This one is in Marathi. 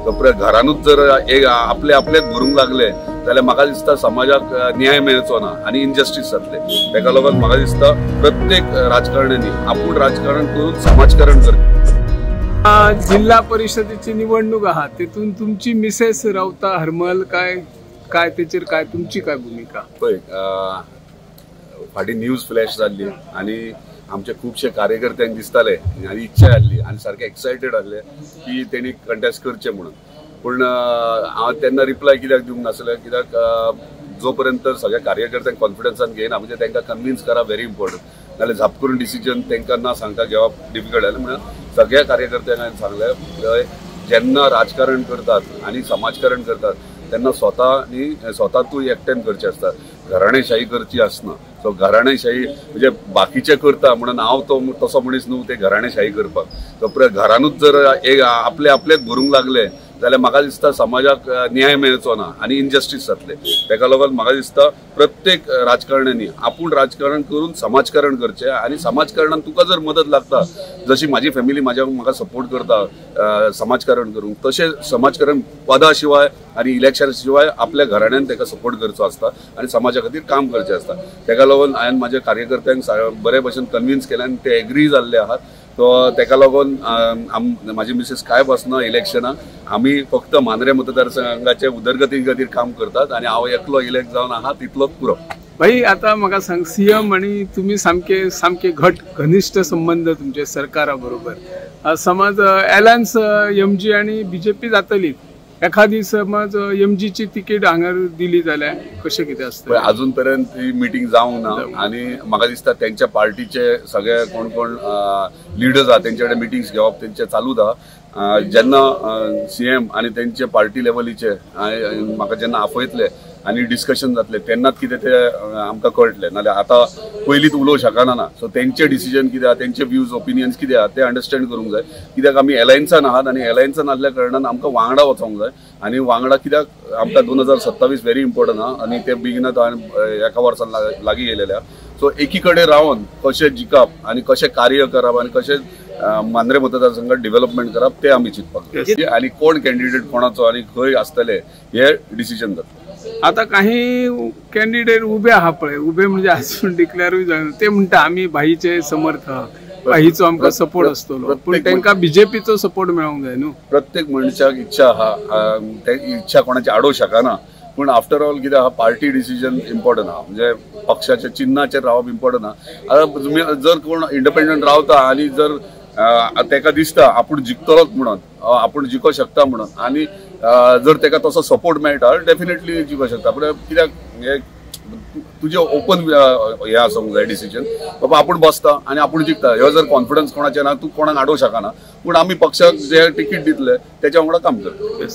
घरानूच जर एक आपले आपलेच भरूंक लागले जाल्यार म्हाका दिसता समाजाक न्याय मेळचो ना आणि इनजस्टीस जातले। तेका लागून म्हाका दिसता प्रत्येक राजकारण्यांनी आपूण राजकारण करून समाजकारण करचें। जिल्हा परिषदेची निवडणूक आहा तितून तुमची मिसेस रावता हरमल काय तेचेर काय तुमची काय भूमिका? पळय फाटी न्यूज फ्लॅश जाल्ली आणि आमचे खूबशे कार्यकर्त्यांक दिसताले आनी इच्छा जाल्ली आनी सारके एक्सायटेड आसले की तेणी कंटेस्ट करचे म्हणून। पूण हांव तेन्ना रिप्लाय कित्याक दिवंक नासलें, कित्याक जो पर्यंत सगळ्या कार्यकर्त्यांक कॉन्फिडन्सान घेयना म्हणजे तांकां कन्विन्स करप व्हेरी इम्पॉर्टंट। नाल्यार झाप करून डिसिजन तांकां ना सांगता घेवप डिफिकल्ट जालें। म्हणून सगळ्या कार्यकर्त्यांक हांवें सांगलें जेन्ना राजकारण करतात आनी समाजकारण करतात तेन्ना स्वता तूं एकट्यान करचें आसता, घराणेशाही करची आसना। सो घराणेशाही म्हणजे बाकीचे करता म्हणून हांव तो तसो मनीस न्हू ते घराणेशाही करपाक। सो घरानूच जर एक आपले आपलेच भरूंक लागले जाल्यार म्हाका दिसता समाजाक न्याय मेळचो ना आणि इनजस्टीस जातले। तेका लागून म्हाका दिसता प्रत्येक राजकारण्यांनी आपूण राजकारण करून समाजकारण करचें आणि समाजकारणान तुका जर मदत लागता, जशी माझी फॅमिली म्हाका सपोर्ट करता समाजकारण करूंक, तशें समाजकारण पदा शिवाय आणि इलेक्शन शिवाय आपल्या घराण्यान ताका सपोर्ट करचो आसता आणि समाजा खातीर काम करचें आसता। तेका लागून हांवें म्हाज्या कार्यकर्त्यांक बरे भशेन कन्विन्स केलें आनी ते एग्री जाल्ले आहात। तो तेका लागून माझी मिसेस काय बसना इलेक्शनाक, आमी फक्त मांद्रे मतदारसंघाचे उदरगती खातीर काम करतात आणि हांव एकलो इलेक्ट जावन आहा तितलोच पुरो। भाई आता म्हाका सांग, सीएम आणि तुम्ही सामके घनिष्ठ संबंध तुमचे सरकारा बरोबर। समज अलायन्स एमजी आणि बीजेपी जातली, एखादी समज एमजीची तिकीट हांगा दिली जाल्यार कशें कितें आसता? अजून पर्यंत ही मिटींग जावंक ना आणि म्हाका दिसता त्यांच्या पार्टीचे सगळे कोण लिडर्स आहात तेंचे कडेन मिटिंग्स घेवप तेंचे चालूच आहा। जेन्ना सीएम आणि तेंचे पार्टी लेवलीचे म्हाका जेन्ना आपयतले आणि डिस्कशन जातले तेन्नाच कितें ते आमकां कळटले, नाल्यार आतां पयलींच उलोवंक शकना ना। सो तेंचे डिसिजन कितें आहा, तेंचे व्ह्यूज ओपिनियन्स कितें आहा ते अंडरस्टँड करूंक जाय, कित्याक आमी एलायन्सान आहात आणि एलायन्सान आसल्या कारणान आमकां वांगडा वचोंक जाय आणि वांगडा कित्याक आमकां 2027 व्हेरी इम्पॉर्टंट आहा आणि ते बिगिनात एका वर्सान लागीं येयलेले आहा। सो एकी कडेन रावन कशें जिखप आणि कशें कार्य करप आणि कशें मांद्रे मतदारसंघात डेव्हलपमेंट करप ते आमी चिंतपाक आणि कोण कॅन्डिडेट कोणाचो आणि खंय आसतले हे डिसिजन जाता। आता काही कॅन्डिडेट उभे आहा पळय, उभे म्हणजे अजून डिक्लेअरूय जायना, ते म्हणटा आमी भाईचे समर्थक, भाईचो आमकां सपोर्ट आसतलो, पण तांकां बीजेपीचो सपोर्ट मेळोंक जाय न्हू। प्रत्येक मनशाक इच्छा आहा, ते इच्छा कोणाची आडोवंक शकना, पण आफ्टर ऑल कितें आहा पार्टी डिसिजन इम्पॉर्टंट आहा, म्हणजे पक्षाच्या चिन्हाचेर रावप इम्पॉर्टंट आहा। आता तुम्ही जर कोण इंडिपेंडंट रावता आणि जर तेका दिसता आपूण जिखतलोच म्हणून, आपूण जिखो शकता म्हणून आणि जर तेका तसो सपोर्ट मेळटा डेफिनेटली जिखो शकता, पण कित्याक तुजे ओपन हे आसूंक जाय डिसिजन बाबा आपूण बसता आणि आपूण जिखता, ह्यो जर कॉन्फिडन्स कोणाचे ना तूं कोणाक आडोवंक शकना, पूण आमी पक्षाक जे तिकीट दितले त्याच्या वांगडा काम करता।